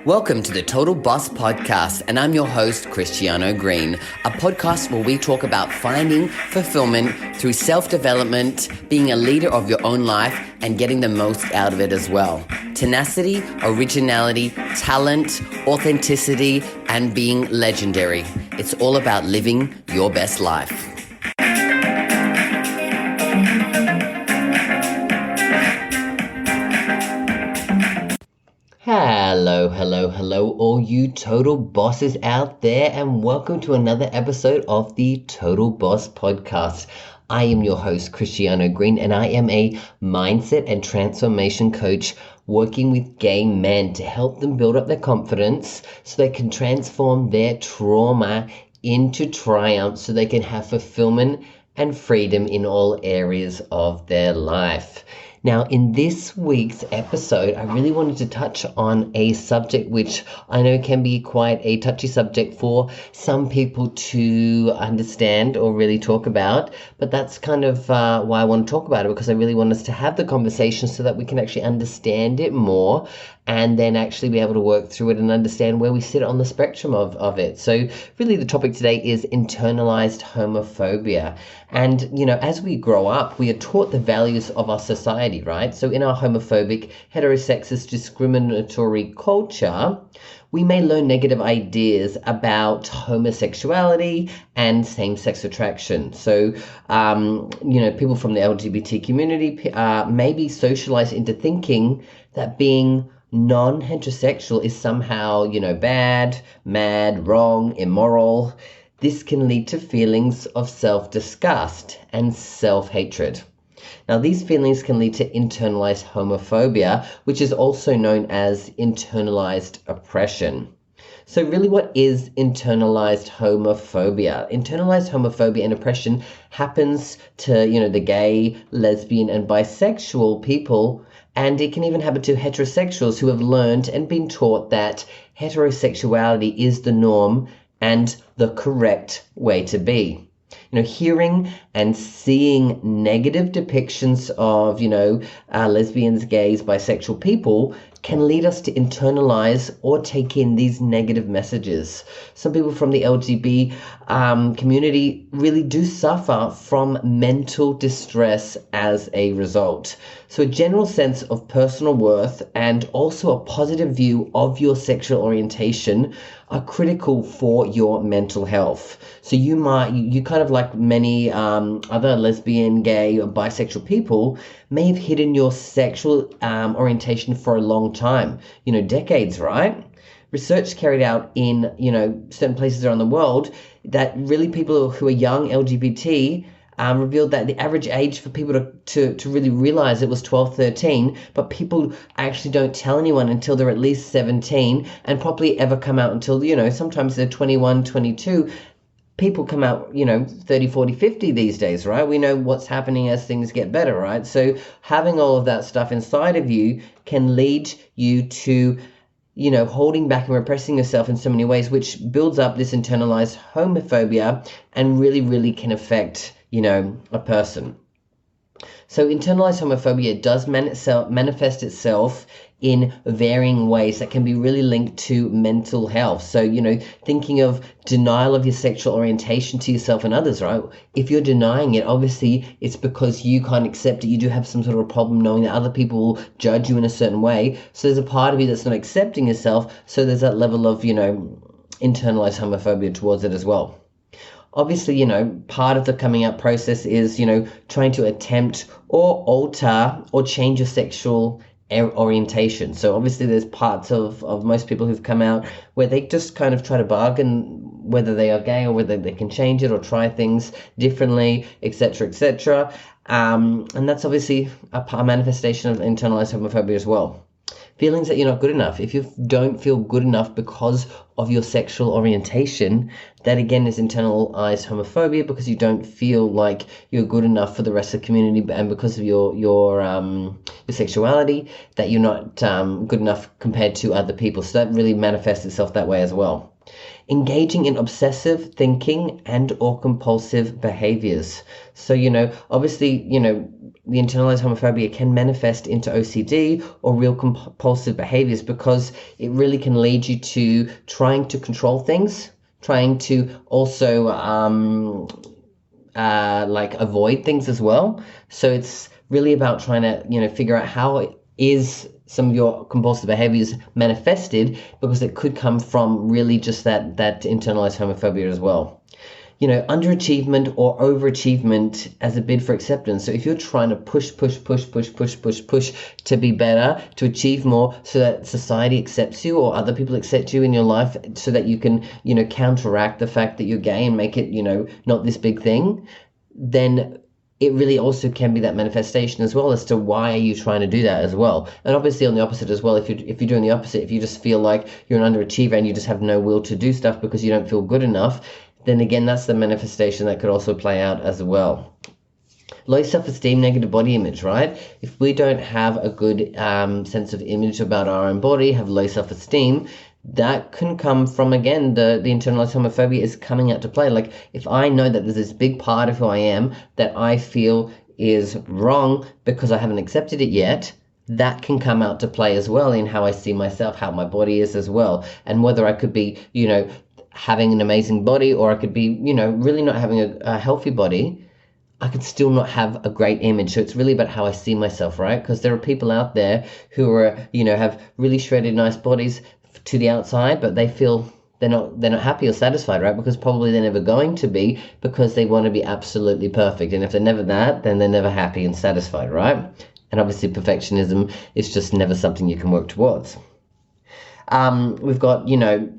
Welcome to the Total Boss Podcast, and I'm your host, Christiano Green, a podcast where we talk about finding fulfillment through self-development, being a leader of your own life, and getting the most out of it as well. Tenacity, originality, talent, authenticity, and being legendary. It's all about living your best life. Hello, all you total bosses out there, and welcome to another episode of the Total Boss Podcast. I am your host, Christiano Green, and I am a mindset and transformation coach working with gay men to help them build up their confidence so they can transform their trauma into triumph so they can have fulfillment and freedom in all areas of their life. Now, in this week's episode, I really wanted to touch on a subject which I know can be quite a touchy subject for some people to understand or really talk about, but that's kind of why I want to talk about it, because I really want us to have the conversation so that we can actually understand it more and then actually be able to work through it and understand where we sit on the spectrum of it. So really the topic today is internalized homophobia. And, you know, as we grow up, we are taught the values of our society, right? So in our homophobic, heterosexist, discriminatory culture, we may learn negative ideas about homosexuality and same-sex attraction. So, people from the LGBT community may be socialized into thinking that being non-heterosexual is somehow, bad, mad, wrong, immoral. This can lead to feelings of self-disgust and self-hatred. Now, these feelings can lead to internalized homophobia, which is also known as internalized oppression. So really, what is internalized homophobia? Internalized homophobia and oppression happens to, the gay, lesbian, and bisexual people, and it can even happen to heterosexuals who have learned and been taught that heterosexuality is the norm and the correct way to be. Hearing and seeing negative depictions of, lesbians, gays, bisexual people can lead us to internalize or take in these negative messages. Some people from the LGBT community really do suffer from mental distress as a result. So a general sense of personal worth and also a positive view of your sexual orientation are critical for your mental health. So you kind of like many other lesbian, gay, or bisexual people may have hidden your sexual orientation for a long time, decades, right? Research carried out in, certain places around the world that really people who are young LGBT revealed that the average age for people to really realize it was 12, 13, but people actually don't tell anyone until they're at least 17 and probably ever come out until, sometimes they're 21, 22. People come out, 30, 40, 50 these days, right? We know what's happening as things get better, right? So having all of that stuff inside of you can lead you to holding back and repressing yourself in so many ways, which builds up this internalized homophobia and really, really can affect, a person. So internalized homophobia does manifest itself in varying ways that can be really linked to mental health. So, thinking of denial of your sexual orientation to yourself and others, right? If you're denying it, obviously it's because you can't accept it. You do have some sort of a problem knowing that other people will judge you in a certain way. So there's a part of you that's not accepting yourself. So there's that level of, internalized homophobia towards it as well. Obviously, part of the coming out process is, trying to attempt or alter or change your sexual orientation. So obviously there's parts of most people who've come out where they just kind of try to bargain whether they are gay or whether they can change it or try things differently, etc., etc. And that's obviously a manifestation of internalized homophobia as well. Feelings that you're not good enough. If you don't feel good enough because of your sexual orientation, that again is internalized homophobia, because you don't feel like you're good enough for the rest of the community, and because of your sexuality, that you're not good enough compared to other people. So that really manifests itself that way as well. Engaging in obsessive thinking and or compulsive behaviors. So, obviously, the internalized homophobia can manifest into OCD or real compulsive behaviors, because it really can lead you to trying to control things, trying to also avoid things as well. So it's really about trying to, figure out how is some of your compulsive behaviors manifested, because it could come from really just that internalized homophobia as well. Underachievement or overachievement as a bid for acceptance. So if you're trying to push to be better, to achieve more, so that society accepts you or other people accept you in your life, so that you can, counteract the fact that you're gay and make it, not this big thing, then it really also can be that manifestation as well, as to why are you trying to do that as well. And obviously on the opposite as well, if you're doing the opposite, if you just feel like you're an underachiever and you just have no will to do stuff because you don't feel good enough, then again, that's the manifestation that could also play out as well. Low self-esteem, negative body image, right? If we don't have a good sense of image about our own body, have low self-esteem, that can come from, again, the internalized homophobia is coming out to play. Like, if I know that there's this big part of who I am that I feel is wrong because I haven't accepted it yet, that can come out to play as well in how I see myself, how my body is as well, and whether I could be, having an amazing body, or I could be, really not having a healthy body, I could still not have a great image. So it's really about how I see myself, right? Because there are people out there who are, have really shredded, nice bodies to the outside, but they feel they're not happy or satisfied, right? Because probably they're never going to be, because they want to be absolutely perfect. And if they're never that, then they're never happy and satisfied, right? And obviously perfectionism is just never something you can work towards. We've got,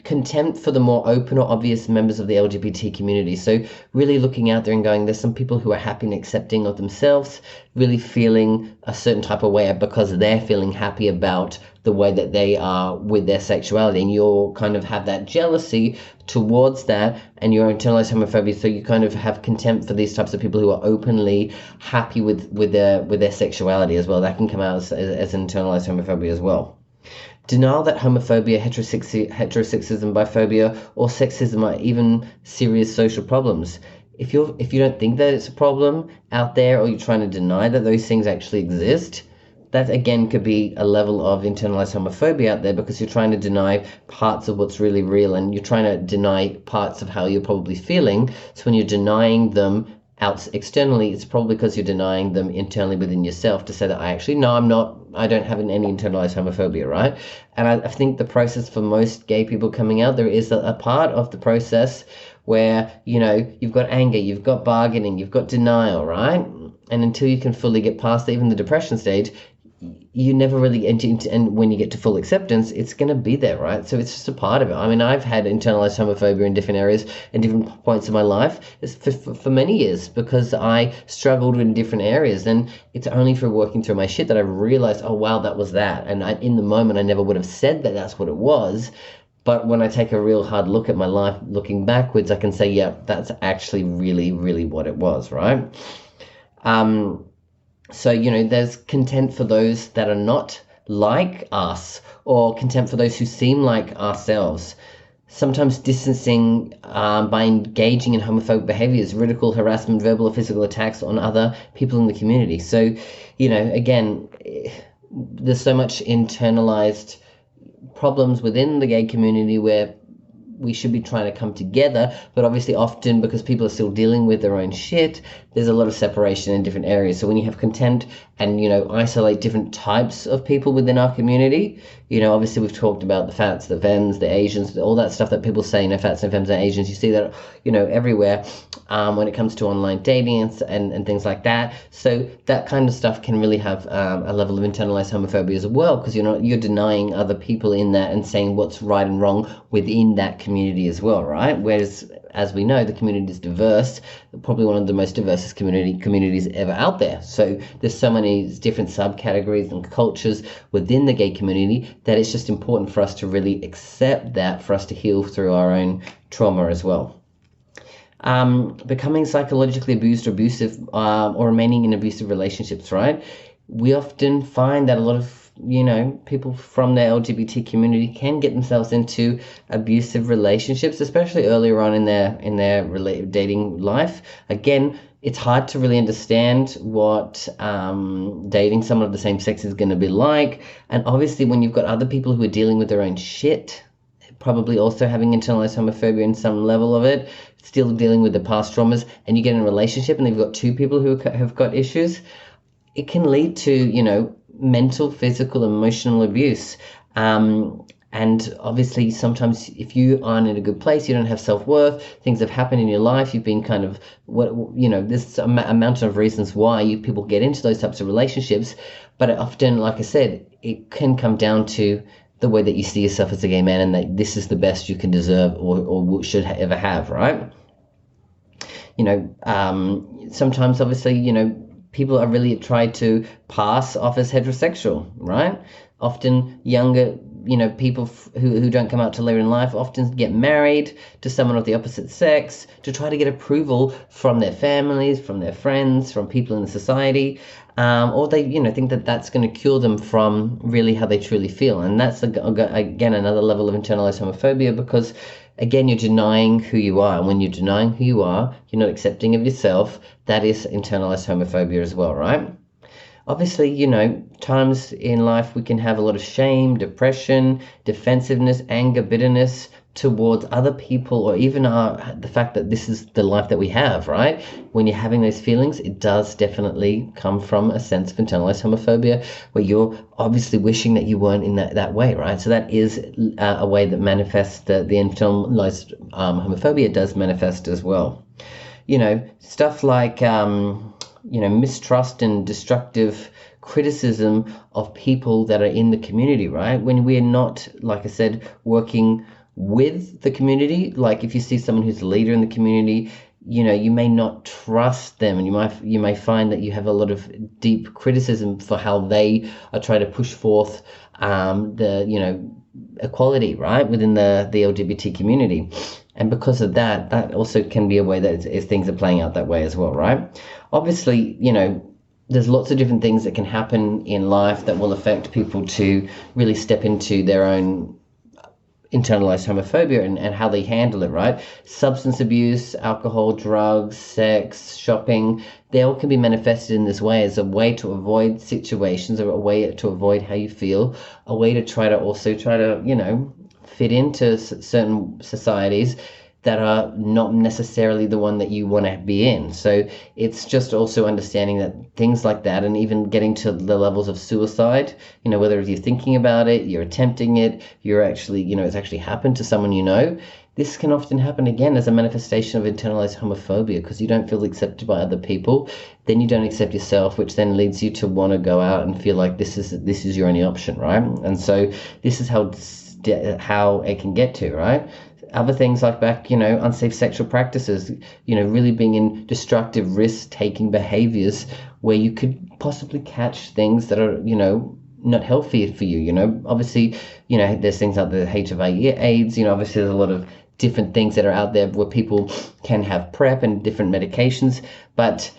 contempt for the more open or obvious members of the LGBT community. So really looking out there and going, there's some people who are happy and accepting of themselves, really feeling a certain type of way because they're feeling happy about the way that they are with their sexuality. And you'll kind of have that jealousy towards that, and your internalized homophobia. So you kind of have contempt for these types of people who are openly happy with their sexuality as well. That can come out as internalized homophobia as well. Denial that homophobia, heterosexism, biphobia, or sexism are even serious social problems. If you don't think that it's a problem out there, or you're trying to deny that those things actually exist, that again could be a level of internalized homophobia out there, because you're trying to deny parts of what's really real, and you're trying to deny parts of how you're probably feeling. So when you're denying them out externally, it's probably because you're denying them internally within yourself, to say that I don't have any internalized homophobia, right? And I think the process for most gay people coming out, there is a part of the process where, you've got anger, you've got bargaining, you've got denial, right? And until you can fully get past even the depression stage, you never really enter into, and when you get to full acceptance, it's going to be there, right? So it's just a part of it. I mean, I've had internalized homophobia in different areas and different points of my life for many years, because I struggled in different areas, and it's only through working through my shit that I realized, oh wow, that was that. And in the moment, I never would have said that that's what it was. But when I take a real hard look at my life, looking backwards, I can say, yeah, that's actually really, really what it was, right? So, there's contempt for those that are not like us, or contempt for those who seem like ourselves. Sometimes distancing by engaging in homophobic behaviors, ridicule, harassment, verbal or physical attacks on other people in the community. So, again, there's so much internalized problems within the gay community where we should be trying to come together, but obviously often, because people are still dealing with their own shit, there's a lot of separation in different areas. So when you have contempt and, isolate different types of people within our community, obviously we've talked about the fats, the femmes, the Asians, all that stuff that people say, fats and femmes and Asians. You see that, everywhere when it comes to online dating and things like that. So that kind of stuff can really have a level of internalized homophobia as well, because you're denying other people in that and saying what's right and wrong within that community as well, right? Whereas, as we know, the community is diverse, probably one of the most diverse communities ever out there. So there's so many different subcategories and cultures within the gay community that it's just important for us to really accept that, for us to heal through our own trauma as well. Becoming psychologically abused or abusive, or remaining in abusive relationships, right? We often find that a lot of people from the LGBT community can get themselves into abusive relationships, especially earlier on in their dating life. Again, it's hard to really understand what dating someone of the same sex is going to be like. And obviously, when you've got other people who are dealing with their own shit, probably also having internalized homophobia in some level of it, still dealing with the past traumas, and you get in a relationship and they've got two people who have got issues, it can lead to, mental, physical, emotional abuse. And obviously, sometimes if you aren't in a good place, you don't have self-worth, things have happened in your life, you've been kind of, there's a mountain of reasons why people get into those types of relationships. But often, like I said, it can come down to the way that you see yourself as a gay man, and that this is the best you can deserve or should ever have, right? Sometimes, obviously, people are really tried to pass off as heterosexual, right? Often younger, people who don't come out till later in life often get married to someone of the opposite sex to try to get approval from their families, from their friends, from people in the society, or they, think that that's going to cure them from really how they truly feel. And that's, again, another level of internalized homophobia, because, again, you're denying who you are. And when you're denying who you are, you're not accepting of yourself. That is internalized homophobia as well, right? Obviously, times in life we can have a lot of shame, depression, defensiveness, anger, bitterness towards other people, or even the fact that this is the life that we have, right? When you're having those feelings, it does definitely come from a sense of internalized homophobia, where you're obviously wishing that you weren't in that way, right? So that is a way that manifests the internalized homophobia does manifest as well. Stuff like mistrust and destructive criticism of people that are in the community, right? When we're not, like I said, working with the community, like if you see someone who's a leader in the community, you may not trust them, and you may find that you have a lot of deep criticism for how they are trying to push forth the equality, right, within the LGBT community. And because of that also can be a way that things are playing out that way as well, right? Obviously, there's lots of different things that can happen in life that will affect people to really step into their own internalized homophobia and how they handle it, right? Substance abuse, alcohol, drugs, sex, shopping, they all can be manifested in this way as a way to avoid situations, or a way to avoid how you feel, a way to try to fit into certain societies that are not necessarily the one that you want to be in. So it's just also understanding that things like that, and even getting to the levels of suicide, whether you're thinking about it, you're attempting it, you're actually, it's actually happened to someone this can often happen again as a manifestation of internalized homophobia, because you don't feel accepted by other people, then you don't accept yourself, which then leads you to want to go out and feel like this is your only option, right? And so this is how it can get to, right? Other things like unsafe sexual practices, really being in destructive, risk-taking behaviors where you could possibly catch things that are, not healthy for you. Obviously, there's things like the HIV, AIDS, obviously there's a lot of different things that are out there where people can have PrEP and different medications, but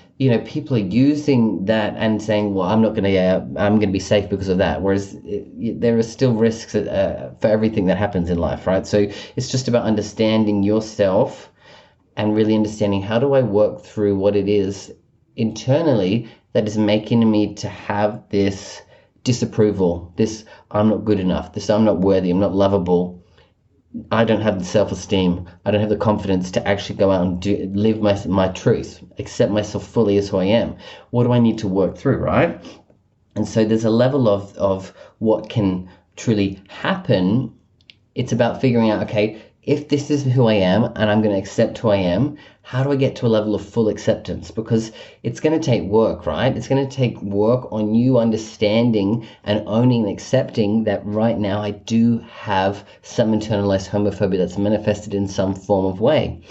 people are using that and saying, well, I'm going to be safe because of that. Whereas there are still risks for everything that happens in life, right? So it's just about understanding yourself and really understanding, how do I work through what it is internally that is making me to have this disapproval, this I'm not good enough, this I'm not worthy, I'm not lovable, I don't have the self-esteem, I don't have the confidence to actually go out and live my truth, accept myself fully as who I am. What do I need to work through, right? And so there's a level of what can truly happen. It's about figuring out, okay, if this is who I am and I'm going to accept who I am, how do I get to a level of full acceptance? Because it's going to take work, right? It's going to take work on you understanding and owning and accepting that right now I do have some internalized homophobia that's manifested in some form of way.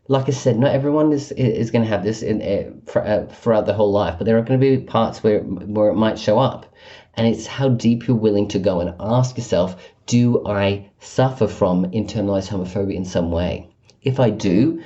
Like I said, not everyone is going to have this throughout the whole life, but there are going to be parts where it might show up. And it's how deep you're willing to go and ask yourself, do I suffer from internalized homophobia in some way? If I do,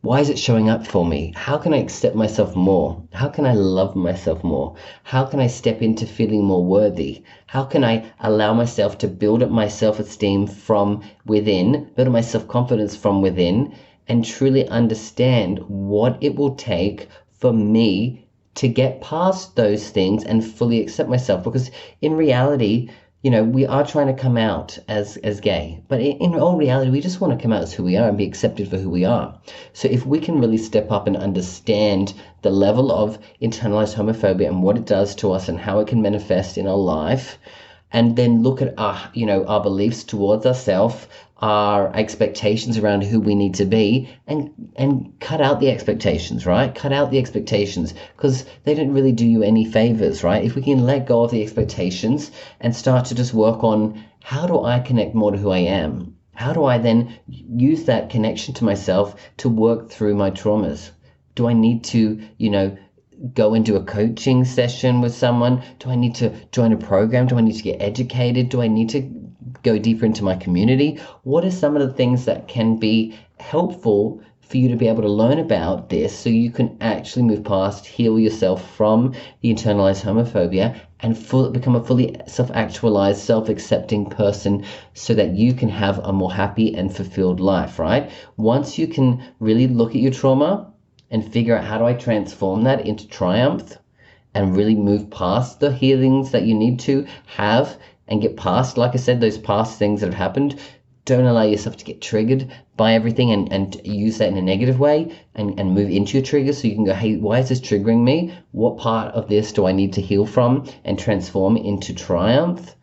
Why is it showing up for me? How can I accept myself more? How can I love myself more? How can I step into feeling more worthy? How can I allow myself to build up my self-esteem from within, build up my self-confidence from within, and truly understand what it will take for me to get past those things and fully accept myself? Because in reality, we are trying to come out as gay, but in all reality, we just want to come out as who we are and be accepted for who we are. So if we can really step up and understand the level of internalized homophobia and what it does to us and how it can manifest in our life, and then look at our beliefs towards ourselves, our expectations around who we need to be, and cut out the expectations, right? Cut out the expectations, because they don't really do you any favors, right? If we can let go of the expectations and start to just work on, how do I connect more to who I am? How do I then use that connection to myself to work through my traumas? Do I need to, go and do a coaching session with someone? Do I need to join a program? Do I need to get educated? Do I need to go deeper into my community? What are some of the things that can be helpful for you to be able to learn about this, so you can actually move past, heal yourself from the internalized homophobia, and become a fully self-actualized, self-accepting person, so that you can have a more happy and fulfilled life, right? Once you can really look at your trauma and figure out, how do I transform that into triumph, and really move past the healings that you need to have and get past, like I said, those past things that have happened. Don't allow yourself to get triggered by everything and use that in a negative way, and move into your triggers, so you can go, hey, why is this triggering me? What part of this do I need to heal from and transform into triumph?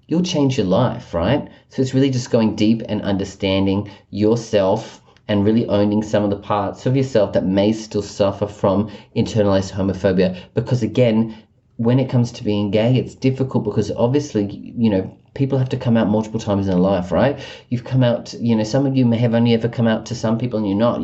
You'll change your life, right? So it's really just going deep and understanding yourself, and really owning some of the parts of yourself that may still suffer from internalized homophobia. Because again, when it comes to being gay, it's difficult, because obviously, people have to come out multiple times in their life, right? You've come out, some of you may have only ever come out to some people, and you're not,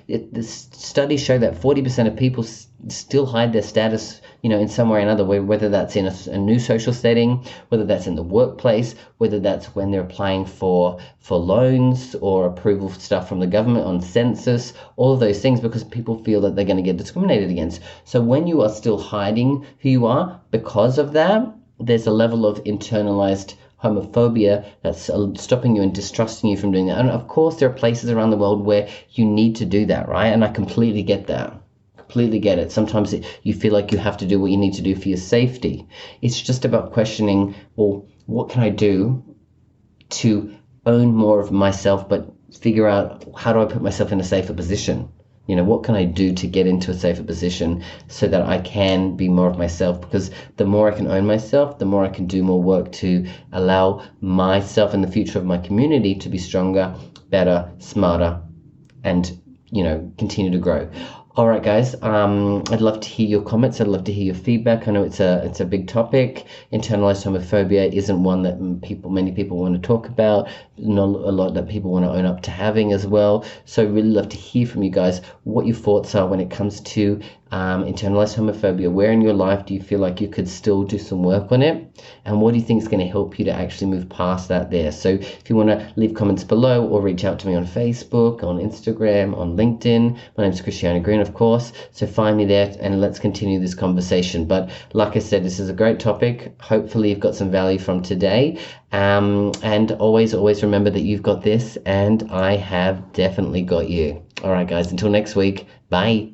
the studies show that 40% of people still hide their status, in some way or another, whether that's in a new social setting, whether that's in the workplace, whether that's when they're applying for loans or approval stuff from the government on census, all of those things, because people feel that they're going to get discriminated against. So when you are still hiding who you are because of that, there's a level of internalized homophobia that's stopping you and distrusting you from doing that. And of course, there are places around the world where you need to do that, right? And I completely get that. Completely get it. Sometimes you feel like you have to do what you need to do for your safety. It's just about questioning, well, what can I do to own more of myself, but figure out, how do I put myself in a safer position? What can I do to get into a safer position so that I can be more of myself? Because the more I can own myself, the more I can do more work to allow myself and the future of my community to be stronger, better, smarter, and, continue to grow. All right, guys, I'd love to hear your comments. I'd love to hear your feedback. I know it's a big topic. Internalized homophobia isn't one that many people want to talk about, not a lot that people want to own up to having as well. So really love to hear from you guys what your thoughts are when it comes to internalized homophobia. Where in your life do you feel like you could still do some work on it? And what do you think is going to help you to actually move past that there? So if you want to leave comments below, or reach out to me on Facebook, on Instagram, on LinkedIn. My name is Christiano Green, of course. So find me there and let's continue this conversation. But like I said, this is a great topic. Hopefully you've got some value from today. And always remember that you've got this, and I have definitely got you. All right, guys, until next week. Bye.